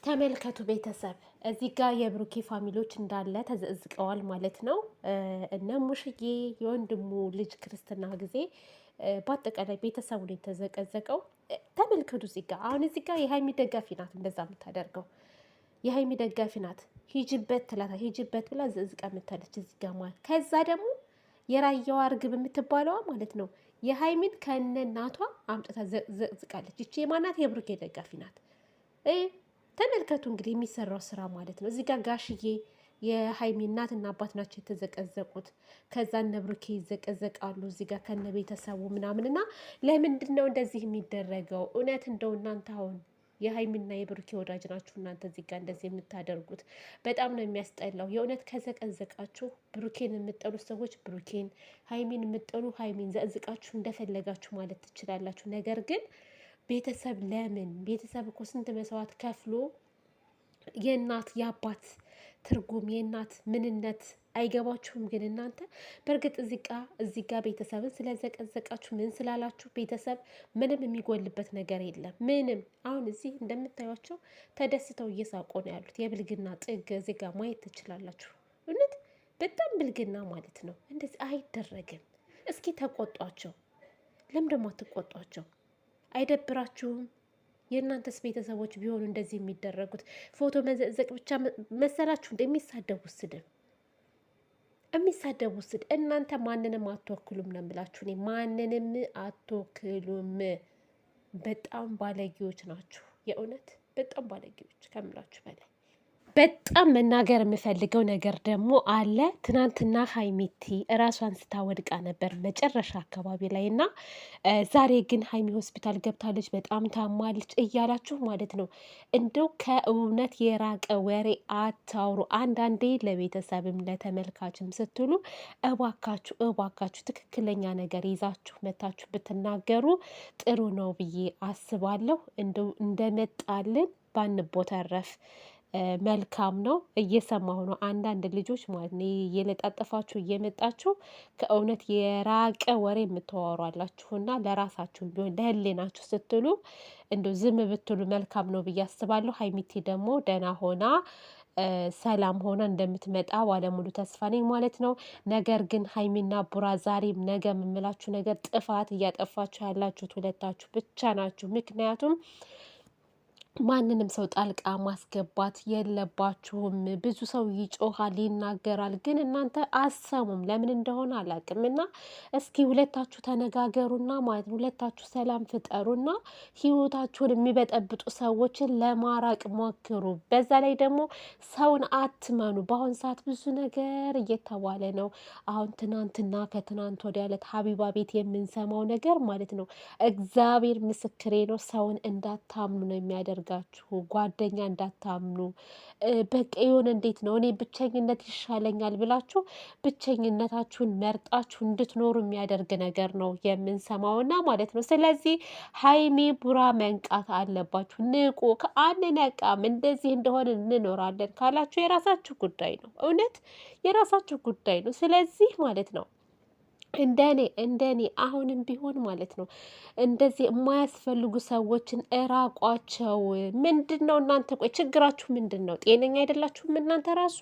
ተመልከቱ ቤተሰብ እዚህ ጋር የብሩኬ ፋሚሊዎች እንዳለ ተዘዝቀዋል ማለት ነው። እነ ሙሽዬ የወንድሙ ልጅ ክርስትና ጊዜ በአጠቃላይ ቤተሰቡ ነው የተዘቀዘቀው። ተመልከቱ እዚህ ጋር አሁን እዚህ ጋር የሀይሚ ደጋፊ ናት እንደዛ የምታደርገው የሀይሚ ደጋፊ ናት። ሂጅበት ትላታ ሂጅበት ብላ ዘዝቃ ምታለች እዚህ ጋር ማለት ከዛ ደግሞ የራያዋ እርግብ የምትባለዋ ማለት ነው የሀይሚን ከነ እናቷ አምጥታ ዘቅዝቃለች። ይቺ የማናት? የብሩኬ ደጋፊ ናት። ተመልከቱ እንግዲህ የሚሰራው ስራ ማለት ነው። እዚህ ጋር ጋሽዬ የሀይሚ እናትና አባት ናቸው የተዘቀዘቁት። ከዛ እነ ብሩኬ ይዘቀዘቃሉ እዚህ ጋር ከነ ቤተሰቡ ምናምን እና ለምንድን ነው እንደዚህ የሚደረገው? እውነት እንደው እናንተ አሁን የሀይሚና የብሩኬ ወዳጅ ናችሁ እናንተ እዚህ ጋር እንደዚህ የምታደርጉት በጣም ነው የሚያስጠላው። የእውነት ከዘቀዘቃችሁ ብሩኬን የምጠሉ ሰዎች ብሩኬን፣ ሀይሚን የምጠሉ ሀይሚን ዘቅዝቃችሁ እንደፈለጋችሁ ማለት ትችላላችሁ። ነገር ግን ቤተሰብ ለምን ቤተሰብ እኮ ስንት መስዋዕት ከፍሎ የእናት የአባት ትርጉም የእናት ምንነት አይገባችሁም? ግን እናንተ በእርግጥ እዚህ ጋ ቤተሰብን ስለዘቀዘቃችሁ ምን ስላላችሁ ቤተሰብ ምንም የሚጎልበት ነገር የለም። ምንም አሁን እዚህ እንደምታዩቸው ተደስተው እየሳቆ ነው ያሉት። የብልግና ጥግ እዚህ ጋ ማየት ትችላላችሁ። እውነት በጣም ብልግና ማለት ነው። እንደዚህ አይደረግም። እስኪ ተቆጧቸው። ለምን ደግሞ አትቆጧቸው? አይደብራችሁም? የእናንተስ ቤተሰቦች ቢሆኑ እንደዚህ የሚደረጉት ፎቶ መዘቅዘቅ ብቻ መሰላችሁ? እንደሚሳደቡት ስድብ እናንተ ማንንም አትወክሉም ነው የምላችሁ። እኔ ማንንም አትወክሉም። በጣም ባለጌዎች ናችሁ። የእውነት በጣም ባለጌዎች ከምላችሁ በላይ። በጣም መናገር የምፈልገው ነገር ደግሞ አለ። ትናንትና ሀይሚቲ እራሷን ስታወድቃ ነበር መጨረሻ አካባቢ ላይ እና ዛሬ ግን ሀይሚ ሆስፒታል ገብታለች፣ በጣም ታማለች እያላችሁ ማለት ነው። እንደው ከእውነት የራቀ ወሬ አታውሩ። አንዳንዴ ለቤተሰብም ለተመልካችም ስትሉ እባካችሁ ትክክለኛ ነገር ይዛችሁ መታችሁ ብትናገሩ ጥሩ ነው ብዬ አስባለሁ። እንደው እንደመጣልን ባንቦተረፍ መልካም ነው። እየሰማሁ ነው አንዳንድ ልጆች ማለት ነው እየለጣጠፋችሁ እየመጣችሁ ከእውነት የራቀ ወሬ የምታወሩ አላችሁና ለራሳችሁ ቢሆን ለህሊናችሁ ስትሉ እንደው ዝም ብትሉ መልካም ነው ብዬ አስባለሁ። ሀይሚቴ ደግሞ ደህና ሆና ሰላም ሆና እንደምትመጣ ባለሙሉ ተስፋ ነኝ ማለት ነው። ነገር ግን ሀይሚና ቡራ ዛሬም ነገ የምምላችሁ ነገር ጥፋት እያጠፋችሁ ያላችሁት ሁለታችሁ ብቻ ናችሁ። ምክንያቱም ማንንም ሰው ጣልቃ ማስገባት የለባችሁም። ብዙ ሰው ይጮሃል ይናገራል፣ ግን እናንተ አሰሙም። ለምን እንደሆነ አላውቅም። እና እስኪ ሁለታችሁ ተነጋገሩና ማለት ነው ሁለታችሁ ሰላም ፍጠሩና ህይወታችሁን የሚበጠብጡ ሰዎችን ለማራቅ ሞክሩ። በዛ ላይ ደግሞ ሰውን አትመኑ። በአሁን ሰዓት ብዙ ነገር እየተባለ ነው። አሁን ትናንትና ከትናንት ወዲያ ዕለት ሀቢባ ቤት የምንሰማው ነገር ማለት ነው እግዚአብሔር ምስክሬ ነው። ሰውን እንዳታምኑ ነው የሚያደርጋችሁ። ጓደኛ እንዳታምኑ። በቃ የሆነ እንዴት ነው እኔ ብቸኝነት ይሻለኛል ብላችሁ ብቸኝነታችሁን መርጣችሁ እንድትኖሩ የሚያደርግ ነገር ነው የምንሰማውና ማለት ነው። ስለዚህ ሀይሚ ቡራ መንቃት አለባችሁ። ንቁ። ከአንነቃም እንደዚህ እንደሆነ እንኖራለን ካላችሁ የራሳችሁ ጉዳይ ነው። እውነት የራሳችሁ ጉዳይ ነው። ስለዚህ ማለት ነው እንደኔ አሁንም ቢሆን ማለት ነው እንደዚህ የማያስፈልጉ ሰዎችን እራቋቸው። ምንድን ነው እናንተ ቆይ ችግራችሁ ምንድን ነው? ጤነኛ አይደላችሁም እናንተ ራሱ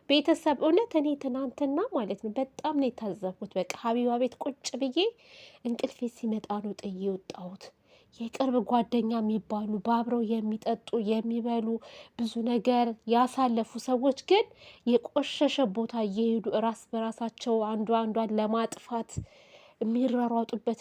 ቤተሰብ። እውነት እኔ ትናንትና ማለት ነው በጣም ነው የታዘብኩት። በቃ ሀቢባ ቤት ቁጭ ብዬ እንቅልፌ ሲመጣ ነው ጥዬ የወጣሁት። የቅርብ ጓደኛ የሚባሉ በአብረው የሚጠጡ የሚበሉ ብዙ ነገር ያሳለፉ ሰዎች ግን የቆሸሸ ቦታ እየሄዱ እራስ በራሳቸው አንዷን ለማጥፋት የሚሯሯጡበት